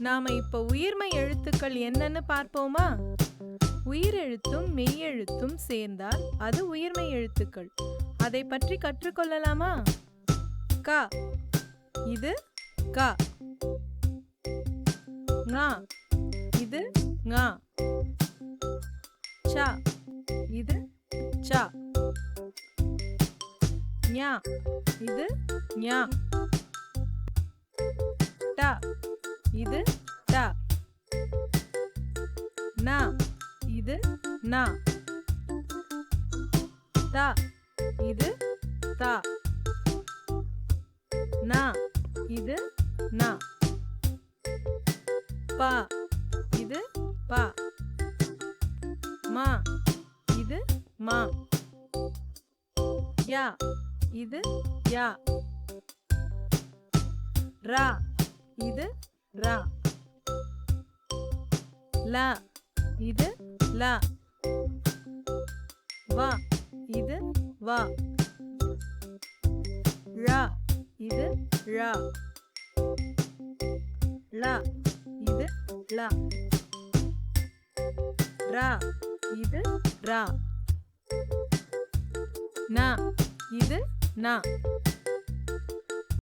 நாம இப்ப உயிர்மெய் எழுத்துக்கள் என்னன்னு பார்ப்போமா? உயிரெழுத்தும் மெய்யெழுத்தும் சேர்ந்தால் அது உயிர்மெய் எழுத்துக்கள். அதை பற்றி கற்றுக்கொள்ளலாமா? க, இது க. ங, இது ங. ச, இது ச. ஞ, இது ஞ. ட, இது ட. ந, இது ந. த, இது த. ந, இது ந. ப, இது ப. ம, இது ம. ய, இது ய. ர, இது ர. ல, இது ல. வ, இது வ. ழ, இது ழ. ல, இது ல. ர, இது ர. ந, இது ந.